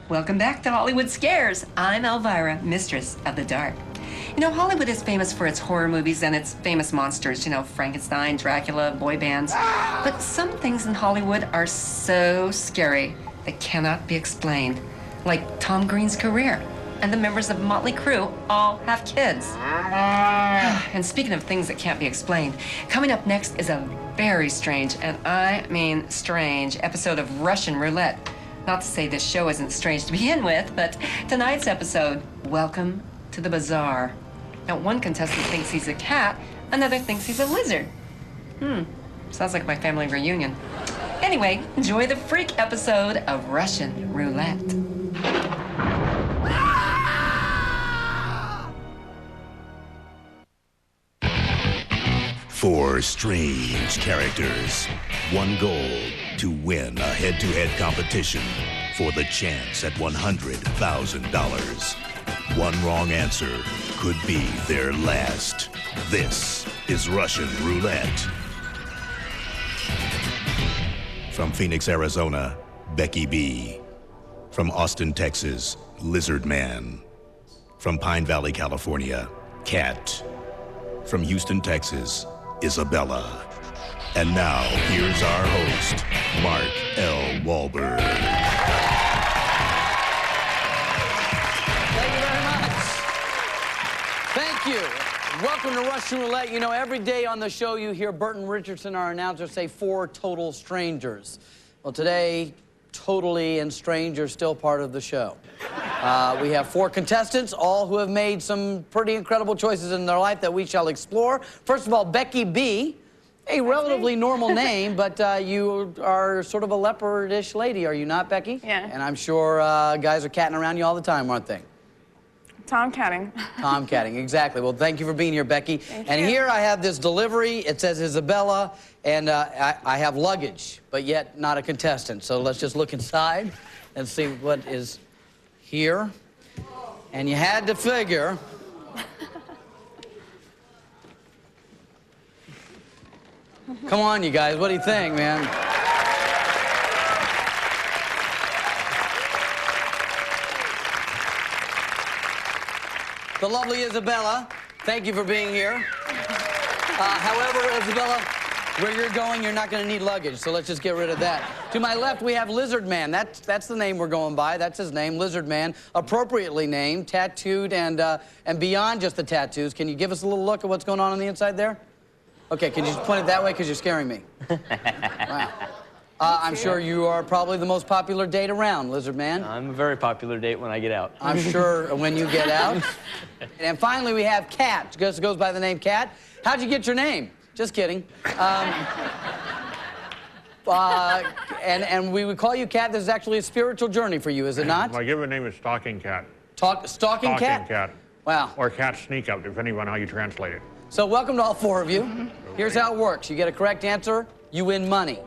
Welcome back to Hollywood Scares. I'm Elvira, mistress of the dark. You know, Hollywood is famous for its horror movies and its famous monsters, you know, Frankenstein, Dracula, boy bands. But some things in Hollywood are so scary they cannot be explained. Like Tom Green's career. And the members of Motley Crue all have kids. And speaking of things that can't be explained, coming up next is a very strange, and I mean strange, episode of Russian Roulette. Not to say this show isn't strange to begin with, but tonight's episode, Welcome to the Bazaar. Now, one contestant thinks he's a cat, another thinks he's a lizard. Sounds like my family reunion. Anyway, enjoy the freak episode of Russian Roulette. Four strange characters. One goal, to win a head-to-head competition for the chance at $100,000. One wrong answer could be their last. This is Russian Roulette. From Phoenix, Arizona, Becky B. From Austin, Texas, Lizard Man. From Pine Valley, California, Cat. From Houston, Texas, Isabella. And now, here's our host, Mark L. Wahlberg. Thank you very much. Thank you. Welcome to Russian Roulette. You know, every day on the show you hear Burton Richardson, our announcer, say 4 total strangers. Well, today, totally and strange are still part of the show. We have 4 contestants, all who have made some pretty incredible choices in their life that we shall explore. First of all, Becky B. A relatively normal name, but you are sort of a leopard-ish lady, are you not, Becky? Yeah. And I'm sure guys are catting around you all the time, aren't they? Tomcatting. Tomcatting, exactly. Well, thank you for being here, Becky. Thank and you. here I have this delivery. It says Isabella, and I have luggage, but yet not a contestant. So let's just look inside and see what is here. And you had to figure... Come on, you guys. What do you think, man? The lovely Isabella, thank you for being here. However, Isabella, where you're going, you're not going to need luggage, so let's just get rid of that. To my left, we have Lizard Man. That's the name we're going by. That's his name, Lizard Man. Appropriately named, tattooed, and beyond just the tattoos. Can you give us a little look at what's going on the inside there? Okay, can you just point it that way, because you're scaring me. Wow. I'm sure you are probably the most popular date around, Lizard Man. I'm a very popular date when I get out. I'm sure when you get out. And finally, we have Cat. Just goes by the name Cat. How'd you get your name? Just kidding. And we would call you Cat. This is actually a spiritual journey for you, is it not? My given name is Stalking Cat. Stalking Cat? Stalking Cat. Wow. Or Cat Sneak Up, depending on how you translate it. So welcome to all 4 of you. Here's how it works. You get a correct answer, you win money.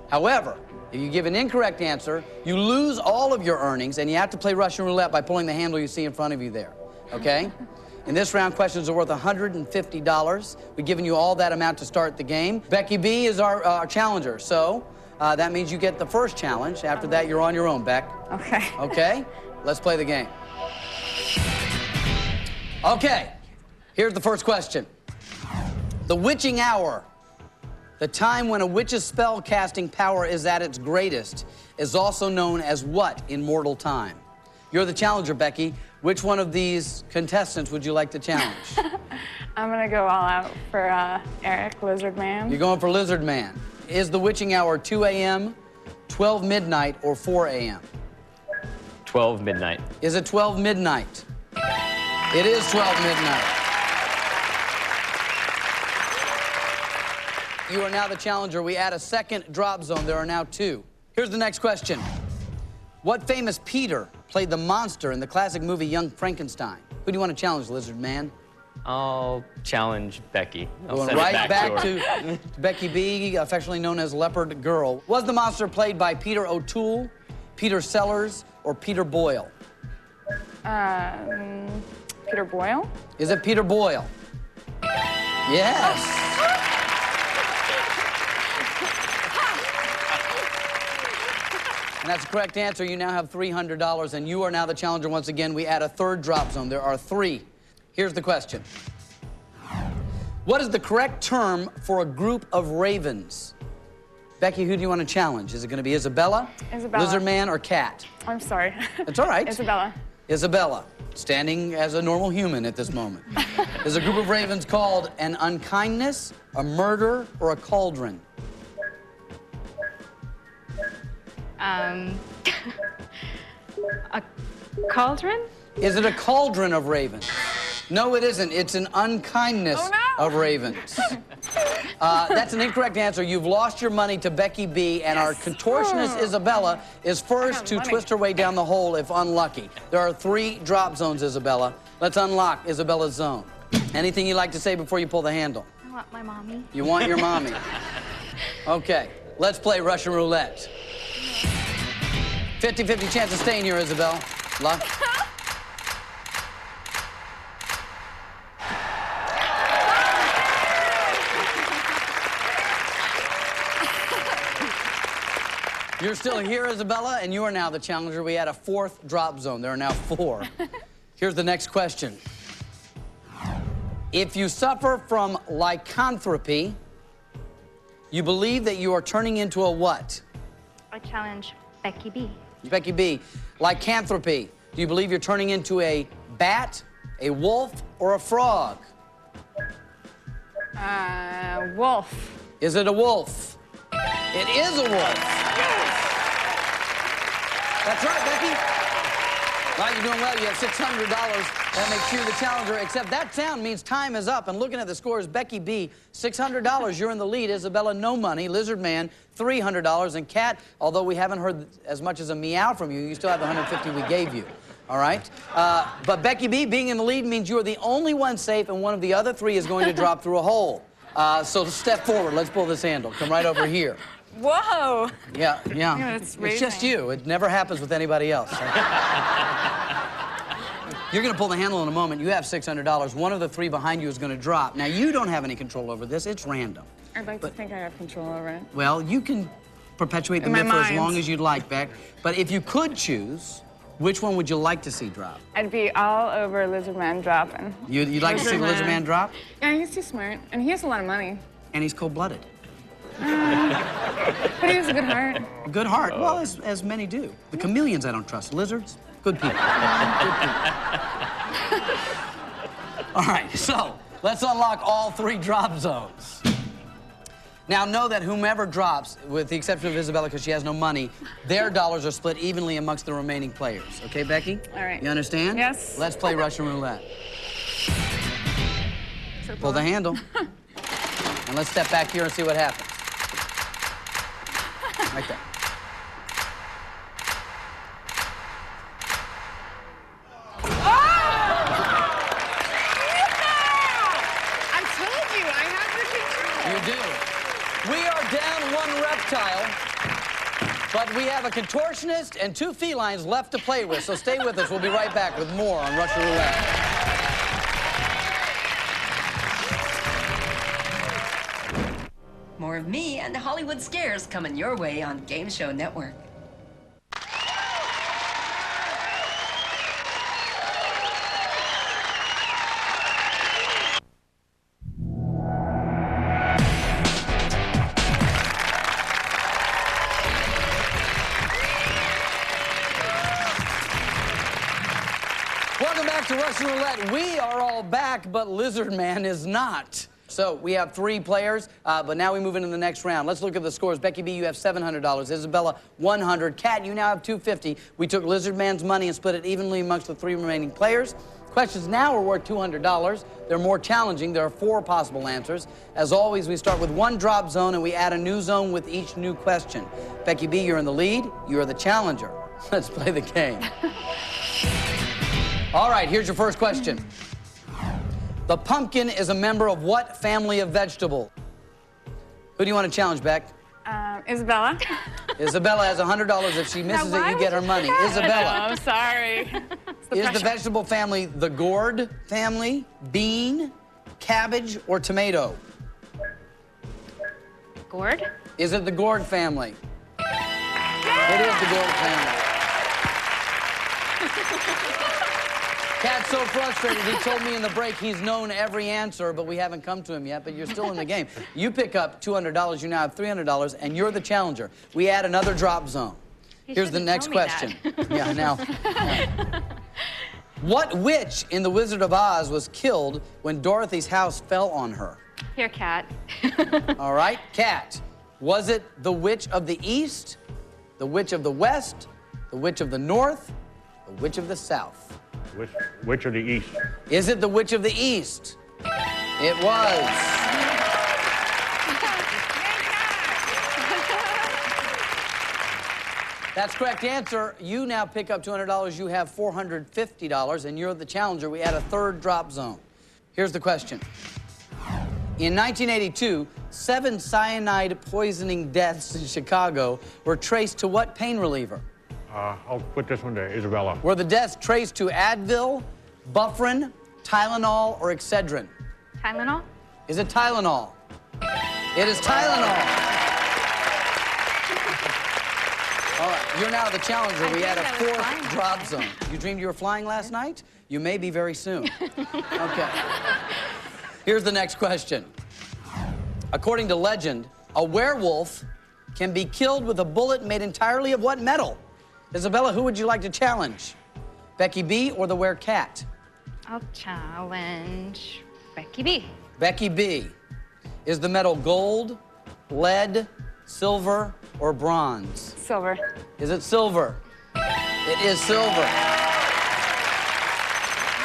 However, if you give an incorrect answer, you lose all of your earnings, and you have to play Russian Roulette by pulling the handle you see in front of you there, okay? In this round, questions are worth $150. We've given you all that amount to start the game. Becky B is our challenger, so that means you get the first challenge. After that, you're on your own, Beck. Okay. Okay? Let's play the game. Okay, here's the first question. The witching hour, the time when a witch's spell-casting power is at its greatest, is also known as what in mortal time? You're the challenger, Becky. Which one of these contestants would you like to challenge? I'm gonna go all out for Eric, Lizard Man. You're going for Lizard Man. Is the witching hour 2 a.m., 12 midnight, or 4 a.m.? 12 midnight. Is it 12 midnight? It is 12 midnight. You are now the challenger. We add a second drop zone. There are now 2. Here's the next question. What famous Peter played the monster in the classic movie Young Frankenstein? Who do you want to challenge, Lizard Man? I'll challenge Becky. I'll Going send it right back to to Becky B, affectionately known as Leopard Girl. Was the monster played by Peter O'Toole, Peter Sellers, or Peter Boyle? Peter Boyle? Is it Peter Boyle? Yes. And that's the correct answer. You now have $300, and you are now the challenger once again. We add a third drop zone. There are 3. Here's the question. What is the correct term for a group of ravens? Becky, who do you want to challenge? Is it going to be Isabella? Isabella. Lizard man, or cat? I'm sorry. It's all right. Isabella. Isabella, standing as a normal human at this moment. Is a group of ravens called an unkindness, a murder, or a cauldron? A cauldron? Is it a cauldron of ravens? No, it isn't. It's an unkindness of ravens. That's an incorrect answer. You've lost your money to Becky B, and our contortionist Isabella is first to twist her way down the hole if unlucky. There are 3 drop zones, Isabella. Let's unlock Isabella's zone. Anything you'd like to say before you pull the handle? I want my mommy. You want your mommy? Okay, let's play Russian roulette. 50-50 chance of staying here, Isabel. Luck. You're still here, Isabella, and you are now the challenger. We had a 4th drop zone. There are now 4. Here's the next question. If you suffer from lycanthropy, you believe that you are turning into a what? I challenge Becky B. Becky B, lycanthropy. Do you believe you're turning into a bat, a wolf, or a frog? Wolf. Is it a wolf? It is a wolf. That's right, Becky. Well, you're doing well. You have $600. That makes you the challenger, except that sound means time is up. And looking at the scores, Becky B, $600. You're in the lead. Isabella, no money. Lizard Man, $300. And Kat, although we haven't heard as much as a meow from you, you still have the $150 we gave you. All right? But Becky B, being in the lead means you're the only one safe, and one of the other 3 is going to drop through a hole. So step forward. Let's pull this handle. Come right over here. Whoa. Yeah. It's It's just you. It never happens with anybody else. You're going to pull the handle in a moment. You have $600. One of the 3 behind you is going to drop. Now, you don't have any control over this. It's random. I'd like to think I have control over it. Well, you can perpetuate the myth for as long as you'd like, Beck. But if you could choose, which one would you like to see drop? I'd be all over Lizard Man dropping. You'd like to see the Lizard Man drop? Yeah, he's too smart. And he has a lot of money. And he's cold-blooded. But he has a good heart. A good heart? Well, as many do. The chameleons I don't trust. Lizards, good people. Good people. All right, so let's unlock all 3 drop zones. Now, know that whomever drops, with the exception of Isabella because she has no money, their dollars are split evenly amongst the remaining players. Okay, Becky? All right. You understand? Yes. Let's play Russian roulette. Pull the handle. And let's step back here and see what happens. Right there. I told you, I have the control. You do. We are down 1 reptile, but we have a contortionist and 2 felines left to play with, so stay with us. We'll be right back with more on Russian roulette. More of me and the Hollywood Scares coming your way on Game Show Network. Welcome back to Russian Roulette. We are all back, but Lizard Man is not. So we have 3 players, but now we move into the next round. Let's look at the scores. Becky B, you have $700. Isabella, $100. Kat, you now have $250. We took Lizard Man's money and split it evenly amongst the 3 remaining players. Questions now are worth $200. They're more challenging. There are 4 possible answers. As always, we start with 1 drop zone, and we add a new zone with each new question. Becky B, you're in the lead. You are the challenger. Let's play the game. All right, here's your first question. The pumpkin is a member of what family of vegetable? Who do you want to challenge, Beck? Isabella. Isabella has $100. If she misses it, you get her money. Isabella. I'm sorry. Is the vegetable family the gourd family, bean, cabbage, or tomato? Gourd? Is it the gourd family? Yeah! It is the Gold family. Cat's so frustrated, he told me in the break he's known every answer, but we haven't come to him yet, but you're still in the game. You pick up $200, you now have $300, and you're the challenger. We add another drop zone. Here's the next question. Yeah, now. What witch in The Wizard of Oz was killed when Dorothy's house fell on her? Here, Cat. All right, Cat. Was it the Witch of the East, the Witch of the West, the Witch of the North, the Witch of the South? Witch of the East. Is it the Witch of the East? It was. That's correct answer. You now pick up $200. You have $450, and you're the challenger. We add a third drop zone. Here's the question. In 1982, 7 cyanide poisoning deaths in Chicago were traced to what pain reliever? I'll put this one to Isabella. Were the deaths traced to Advil, Bufferin, Tylenol, or Excedrin? Tylenol? Is it Tylenol? It is Tylenol. All right, you're now the challenger. We had a fourth drop zone. You dreamed you were flying last night? You may be very soon. Okay. Here's the next question. According to legend, a werewolf can be killed with a bullet made entirely of what metal? Isabella, who would you like to challenge? Becky B or the Werecat? I'll challenge Becky B. Becky B. Is the metal gold, lead, silver, or bronze? Silver. Is it silver? It is silver.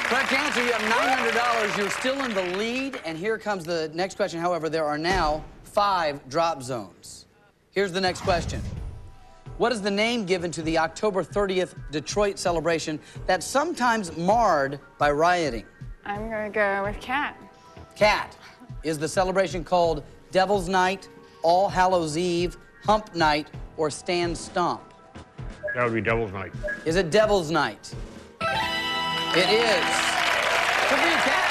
Correct answer, you have $900. You're still in the lead, and here comes the next question. However, there are now 5 drop zones. Here's the next question. What is the name given to the October 30th Detroit celebration that's sometimes marred by rioting? I'm gonna go with Cat. Cat. Is the celebration called Devil's Night, All Hallows Eve, Hump Night, or Stand Stomp? That would be Devil's Night. Is it Devil's Night? It is. Good for you, Cat.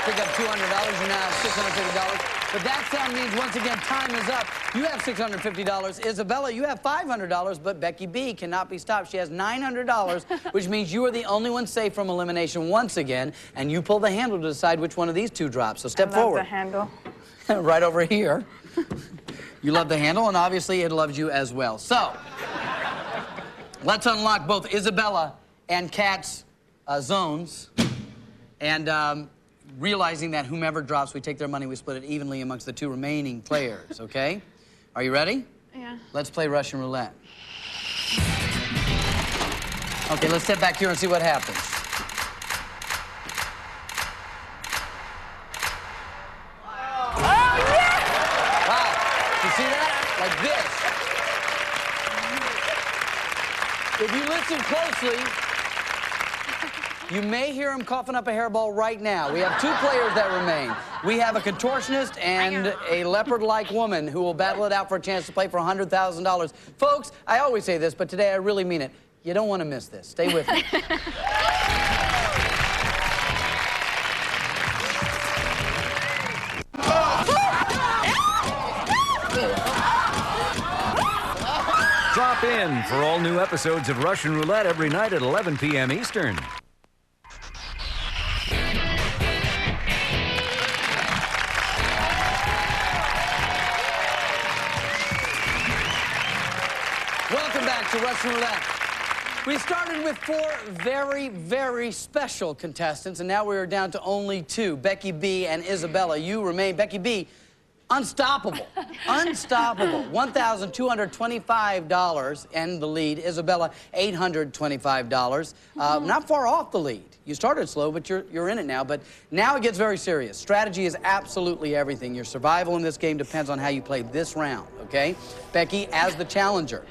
Pick up $200. You now have $650. But that sound means, once again, time is up. You have $650. Isabella, you have $500, but Becky B cannot be stopped. She has $900, which means you are the only one safe from elimination once again, and you pull the handle to decide which one of these 2 drops. So step forward. I love the handle. Right over here. You love the handle, and obviously it loves you as well. So, let's unlock both Isabella and Cat's zones. And realizing that whomever drops, we take their money, we split it evenly amongst the 2 remaining players, okay? Are you ready? Yeah. Let's play Russian roulette. Okay, let's step back here and see what happens. Wow, you see that? Like this. If you listen closely, you may hear him coughing up a hairball right now. We have 2 players that remain. We have a contortionist and a leopard-like woman who will battle it out for a chance to play for $100,000. Folks, I always say this, but today I really mean it. You don't want to miss this. Stay with me. Drop in for all new episodes of Russian Roulette every night at 11 p.m. Eastern. Welcome back to Russian Roulette. We started with 4 very, very special contestants, and now we are down to only 2, Becky B and Isabella. You remain. Becky B, unstoppable. Unstoppable. $1,225 in the lead. Isabella, $825. Not far off the lead. You started slow, but you're in it now. But now it gets very serious. Strategy is absolutely everything. Your survival in this game depends on how you play this round, okay? Becky, as the challenger,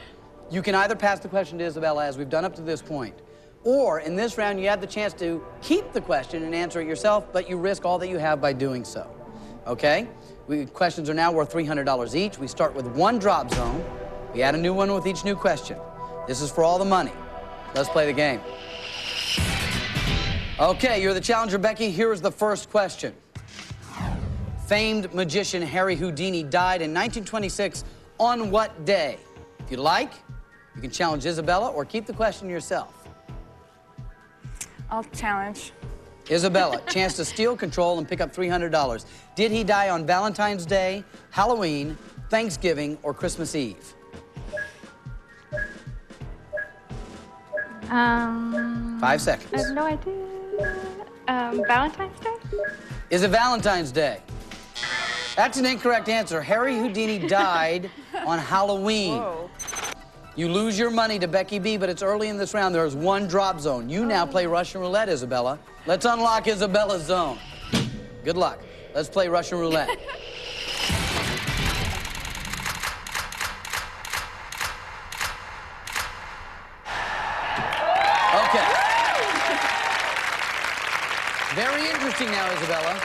you can either pass the question to Isabella, as we've done up to this point, or in this round, you have the chance to keep the question and answer it yourself, but you risk all that you have by doing so, okay? Questions are now worth $300 each. We start with 1 drop zone. We add a new one with each new question. This is for all the money. Let's play the game. Okay, you're the challenger, Becky. Here is the first question. Famed magician Harry Houdini died in 1926 on what day? If you like, You can challenge Isabella or keep the question yourself. I'll challenge. Isabella, chance to steal control and pick up $300. Did he die on Valentine's Day, Halloween, Thanksgiving, or Christmas Eve? 5 seconds. I have no idea. Valentine's Day? Is it Valentine's Day? That's an incorrect answer. Harry Houdini died on Halloween. Whoa. You lose your money to Becky B, but it's early in this round. There is one drop zone. You now play Russian roulette, Isabella. Let's unlock Isabella's zone. Good luck. Let's play Russian roulette. Okay. Very interesting now, Isabella.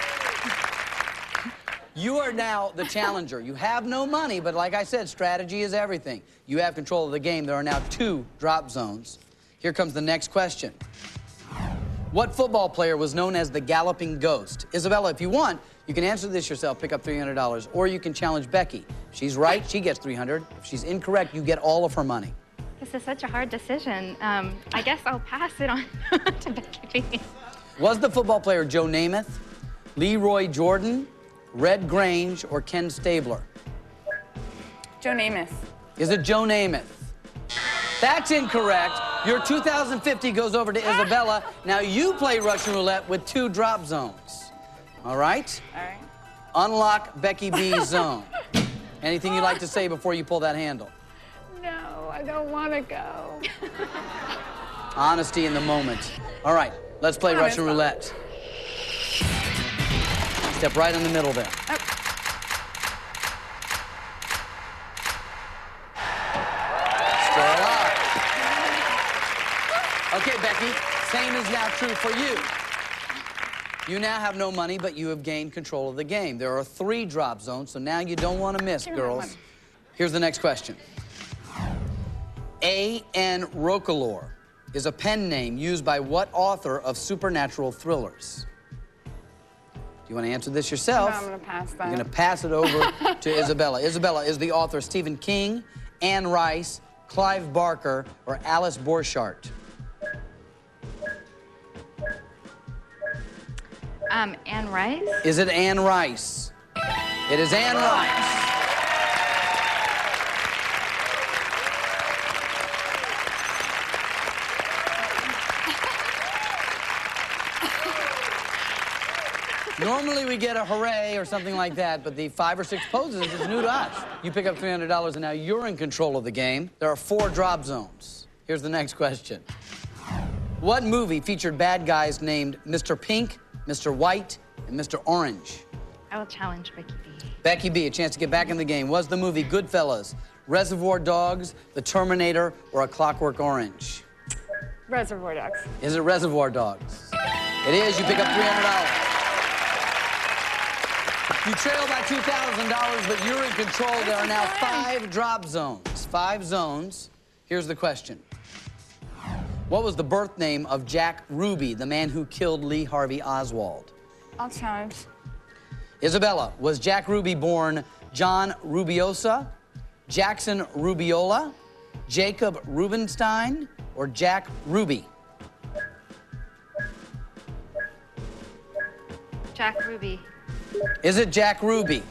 You are now the challenger. You have no money, but like I said, strategy is everything. You have control of the game. There are now 2 drop zones. Here comes the next question. What football player was known as the Galloping Ghost? Isabella, if you want, you can answer this yourself, pick up $300, or you can challenge Becky. If she's right, she gets $300. If she's incorrect, you get all of her money. This is such a hard decision. I guess I'll pass it on to Becky B. Was the football player Joe Namath, Leroy Jordan, Red Grange, or Ken Stabler? Joe Namath. Is it Joe Namath? That's incorrect. Your $2,050 goes over to Isabella. Now you play Russian roulette with 2 drop zones. All right? All right. Unlock Becky B's zone. Anything you'd like to say before you pull that handle? No, I don't want to go. Honesty in the moment. All right, let's play Russian roulette. Step right in the middle there. Still alive. Okay, Becky, same is now true for you. You now have no money, but you have gained control of the game. There are 3 drop zones, so now you don't want to miss, girls. Here's the next question. A.N. Roquelaure is a pen name used by what author of supernatural thrillers? Do you want to answer this yourself? No, I'm going to pass that. You're going to pass it over to Isabella. Isabella, is the author Stephen King, Anne Rice, Clive Barker, or Alice Borchardt? Anne Rice? Is it Anne Rice? It is Anne Rice. Normally we get a hooray or something like that, but the 5 or 6 poses is new to us. You pick up $300 and now you're in control of the game. There are 4 drop zones. Here's the next question. What movie featured bad guys named Mr. Pink, Mr. White, and Mr. Orange? I will challenge Becky B. Becky B, a chance to get back in the game. Was the movie Goodfellas, Reservoir Dogs, The Terminator, or A Clockwork Orange? Reservoir Dogs. Is it Reservoir Dogs? It is. You pick up $300. You trail by $2,000, but you're in control. There are now 5 drop zones. 5 zones. Here's the question. What was the birth name of Jack Ruby, the man who killed Lee Harvey Oswald? I'll challenge. Isabella, was Jack Ruby born John Rubiosa, Jackson Rubiola, Jacob Rubenstein, or Jack Ruby? Jack Ruby. Is it Jack Ruby?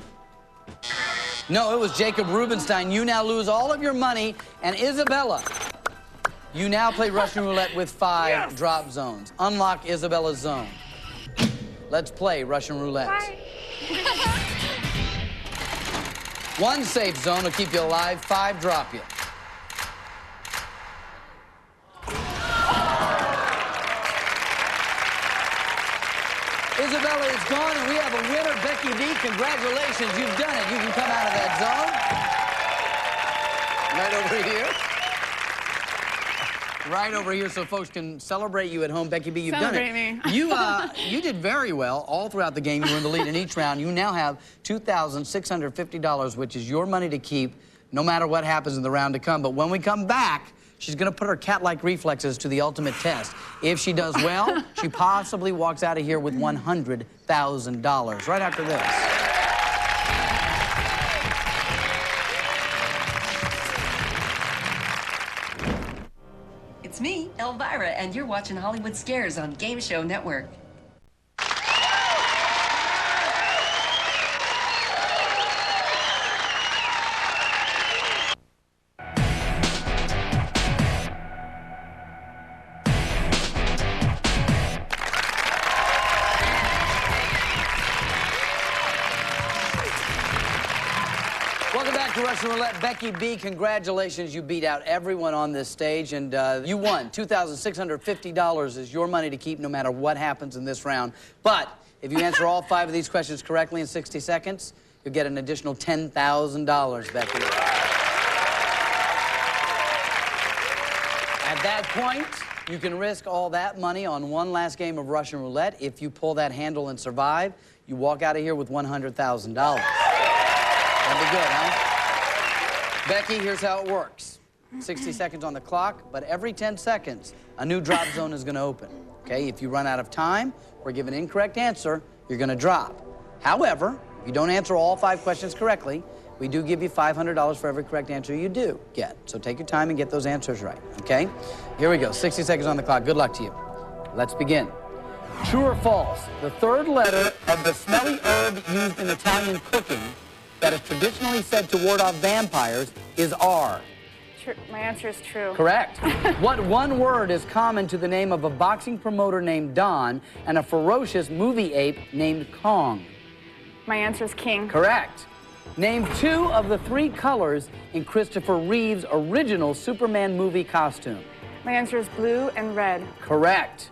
No, it was Jacob Rubenstein. You now lose all of your money. And Isabella, you now play Russian roulette with 5 drop zones. Unlock Isabella's zone. Let's play Russian roulette. Bye. 1 safe zone will keep you alive, 5 drop you. Isabella is gone, and we have a winner, Becky B. Congratulations, you've done it. You can come out of that zone. Right over here. Right over here so folks can celebrate you at home. Becky B, you've done it. Celebrate me. You did very well all throughout the game. You were in the lead in each round. You now have $2,650, which is your money to keep no matter what happens in the round to come. But when we come back, she's going to put her cat-like reflexes to the ultimate test. If she does well, she possibly walks out of here with $100,000 right after this. It's me, Elvira, and you're watching Hollywood Scares on Game Show Network. Welcome back to Russian Roulette. Becky B, congratulations. You beat out everyone on this stage, and you won. $2,650 is your money to keep no matter what happens in this round. But if you answer all 5 of these questions correctly in 60 seconds, you'll get an additional $10,000, Becky. At that point, you can risk all that money on one last game of Russian Roulette. If you pull that handle and survive, you walk out of here with $100,000. That'd be good, huh? Becky, here's how it works. 60 seconds on the clock, but every 10 seconds, a new drop zone is going to open. Okay, if you run out of time or give an incorrect answer, you're going to drop. However, if you don't answer all 5 questions correctly, we do give you $500 for every correct answer you do get. So take your time and get those answers right, okay? Here we go, 60 seconds on the clock. Good luck to you. Let's begin. True or false? The 3rd letter of the smelly herb used in Italian cooking that is traditionally said to ward off vampires is R. True. My answer is true. Correct. What one word is common to the name of a boxing promoter named Don and a ferocious movie ape named Kong? My answer is king. Correct. Name 2 of the 3 colors in Christopher Reeve's original Superman movie costume. My answer is blue and red. Correct.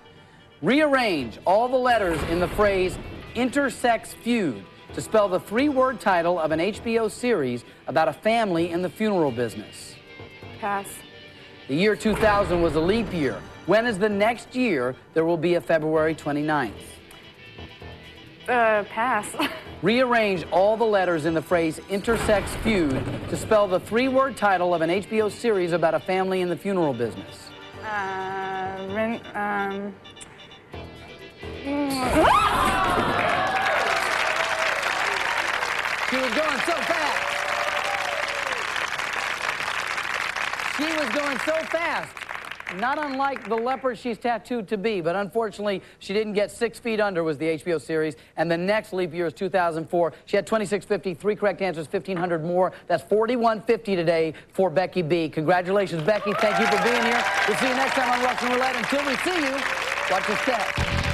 Rearrange all the letters in the phrase intersex feud to spell the 3-word title of an HBO series about a family in the funeral business. Pass. The year 2000 was a leap year. When is the next year there will be a February 29th? Pass. Rearrange all the letters in the phrase intersex feud to spell the 3-word title of an HBO series about a family in the funeral business. She was going so fast. She was going so fast. Not unlike the leopard she's tattooed to be, but unfortunately, she didn't get 6 feet under was the HBO series, and the next leap year is 2004. She had 2650, 3 correct answers, 1,500 more. That's 4150 today for Becky B. Congratulations, Becky. Thank you for being here. We'll see you next time on Russian Roulette. Until we see you, watch your step.